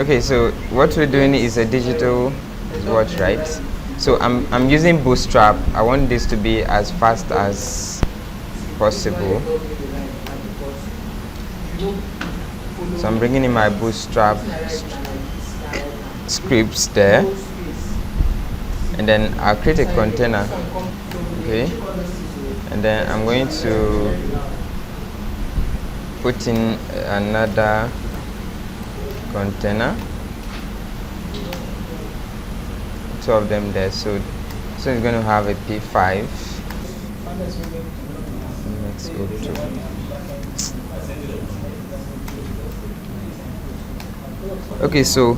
Okay, so what we're doing is a digital watch, right? So I'm using Bootstrap. I want this to be as fast as possible. So I'm bringing in my Bootstrap scripts there, and then I'll create a container. Okay, and then I'm going to put in another container, 2 of them there, so it's going to have a P5. Let's go to okay, so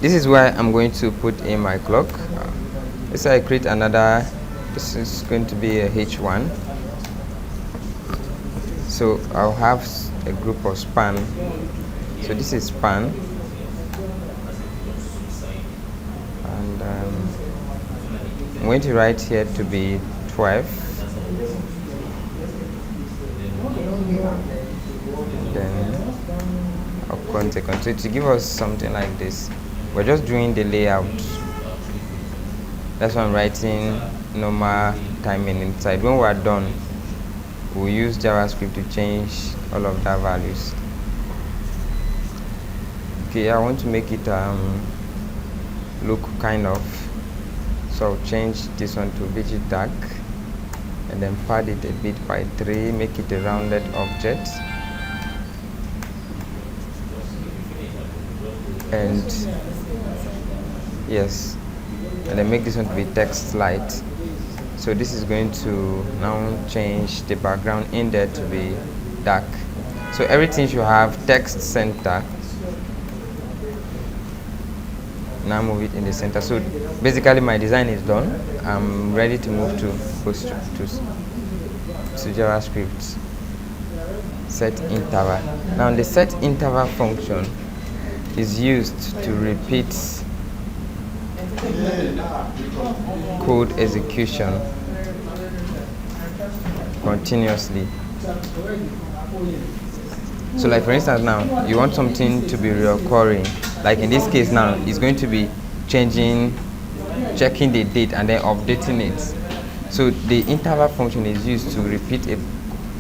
this is where I'm going to put in my clock. Let's say I create another. This is going to be a H1, so I'll have a group of span. So this is span, and I'm going to write here to be 12. Then I'll continue. So to give us something like this, we're just doing the layout. That's why I'm writing normal timing inside. When we're done, we'll use JavaScript to change all of that values. Okay, I want to make it look kind of, so I'll change this one to digit dark, and then pad it a bit by 3, make it a rounded object, and yes, and then make this one to be text light. So this is going to now change the background in there to be dark. So everything should have text center. Now move it in the center. So basically my design is done. I'm ready to move to JavaScript. Set interval. Now the set interval function is used to repeat code execution continuously. So like for instance now, you want something to be recurring. Like in this case now, it's going to be checking the date and then updating it. So the interval function is used to repeat a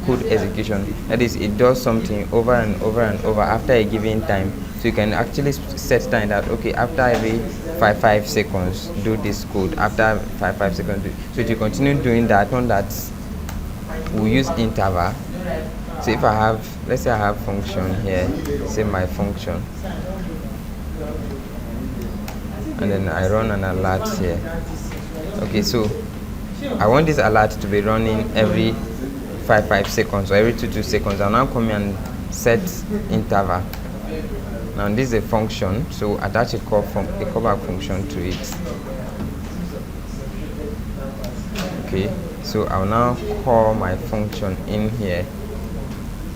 code execution. That is, it does something over and over and over after a given time. So you can actually set time that, okay, after every 5 seconds, do this code. After 5 seconds, so if you continue doing that, on that, we'll use interval. So if I have, let's say I have function here, say my function, and then I run an alert here. Okay, so I want this alert to be running every 5 seconds or every 2 seconds. I'll now come and set interval. Now this is a function, so attach a callback function to it. Okay, so I'll now call my function in here,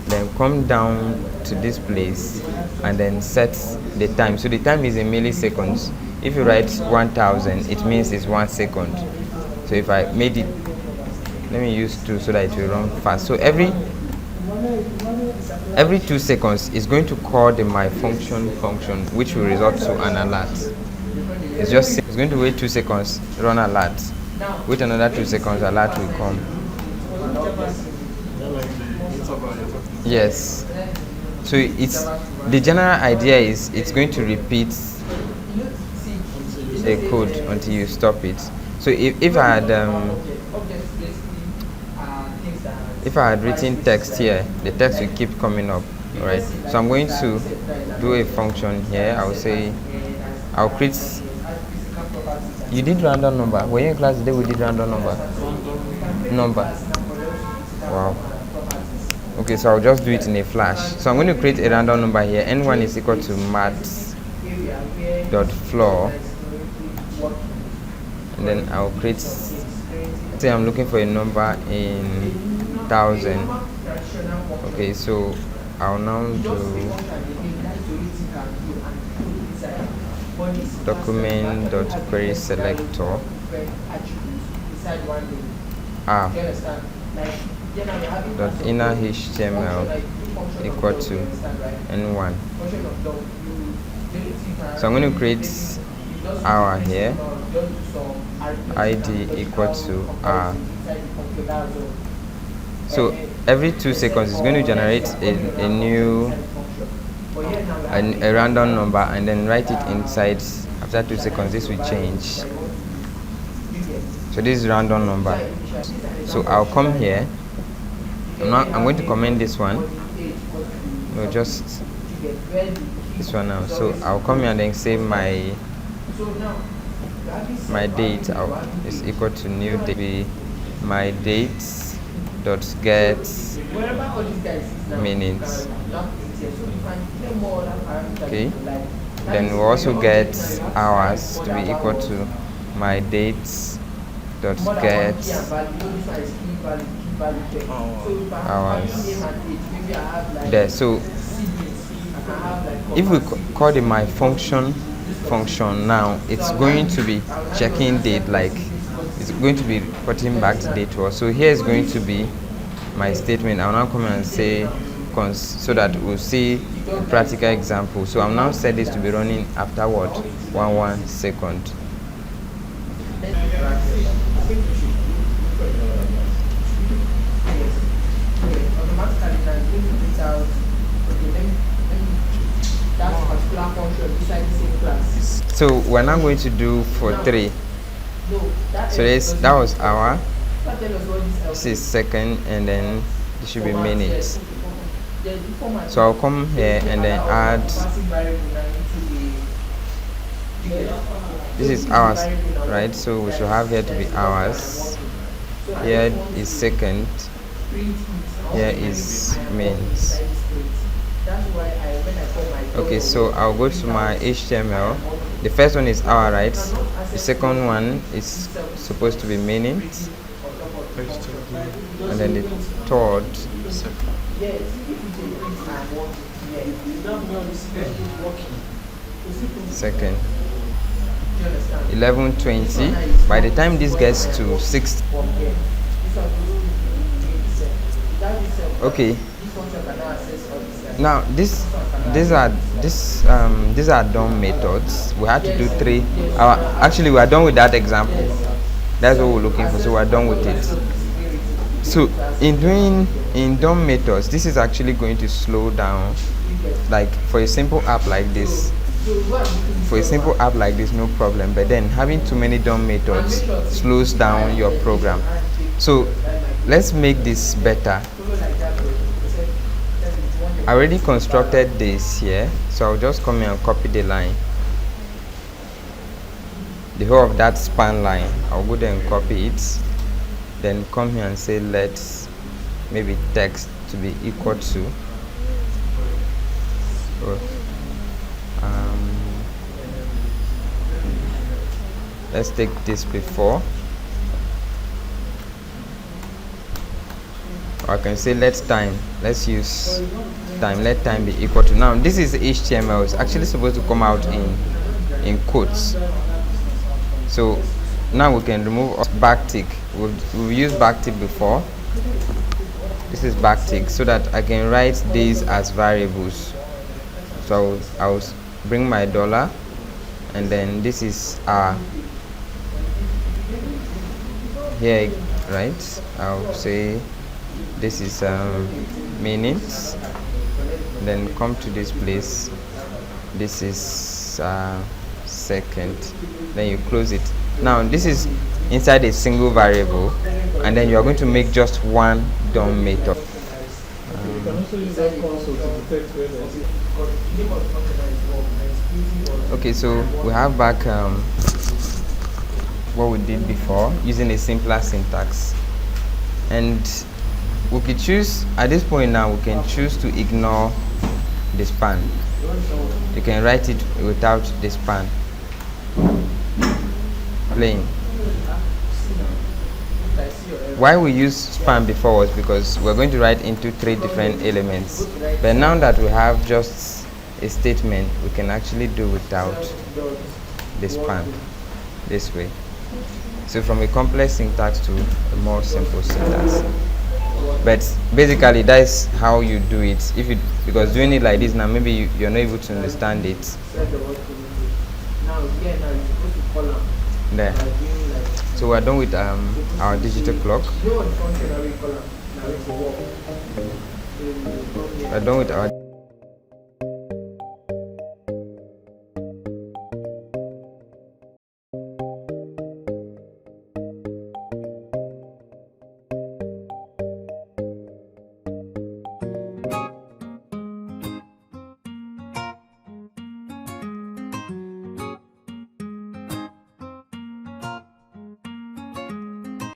then come down to this place and then set the time. So the time is in milliseconds. If you write 1000, it means it's 1 second. So if I made it, let me use 2 so that it will run fast. So every 2 seconds is going to call the my function, which will result to an alert. It's going to wait 2 seconds, run alert. Wait another 2 seconds, alert will come. Yes. So it's the general idea is it's going to repeat a code until you stop it. So if I had written text here, the text will keep coming up, right? So I'm going to do a function here. I'll create. You did random number. Were you in class today? We did random number. Wow. Okay, so I'll just do it in a flash. So I'm going to create a random number here. N1 is equal to maths.floor, and then I'll create. Say I'm looking for a number in 1000. Okay, so I'll now do document.query selector dot inner HTML equal to N1. So I'm going to create hour here, id equal to hour. So every 2 seconds it's going to generate a new a random number and then write it inside. After 2 seconds this will change. So this is random number. So I'll come here. I'm going to comment this one. No, just this one now. So I'll come here and then say my date is equal to new date. My dates dot get minutes. Okay. Then we also get hours to be equal to my dates dot get hours there. So if we call the my function now, it's going to be checking date, like it's going to be putting back the date to us. So here is going to be my statement. I'll now come and say so that we'll see a practical example. So I'll now set this to be running after what? 1 second. So we're now going to do for 3. So that was hour, this is second, and then it should be minutes. So I'll come here and then add, this is hours, right? So we should have here to be hours. Here is second, here is minutes. Okay, so I'll go to my HTML. The first one is hour, right? The second one is supposed to be minutes, and then the third second. 11:20. By the time this gets to 6, okay. Now these are done methods. We had to do 3. Actually, we are done with that example. That's what we're looking for. So we're done with it. So in done methods, this is actually going to slow down. Like for a simple app like this, no problem. But then having too many done methods slows down your program. So let's make this better. I already constructed this here, so I'll just come here and copy the line, the whole of that span line. I'll go there and copy it, then come here and say let's maybe text to be equal to let's take this before, or I can say let's use time, let time be equal to. Now this is HTML. It's actually supposed to come out in quotes. So now we can remove backtick. We've used backtick before. This is backtick, so that I can write these as variables. So I'll bring my dollar, and then this is here, right? I'll say this is minutes, then come to this place, this is second, then you close it. Now this is inside a single variable, and then you are going to make just one done method. Okay, so we have back what we did before using a simpler syntax, and we could choose at this point now, we can choose to ignore the span. You can write it without the span, plain. Why we use span before was because we're going to write into 3 different elements, but now that we have just a statement, we can actually do without the span this way. So from a complex syntax to a more simple syntax. But basically that's how you do it. Because doing it like this now, maybe you're not able to understand it. set the work to English. Now here now you're supposed to call them There. by doing like So we're done with our digital clock. you know on the function that we call them now it's work. So you come here. We're done with our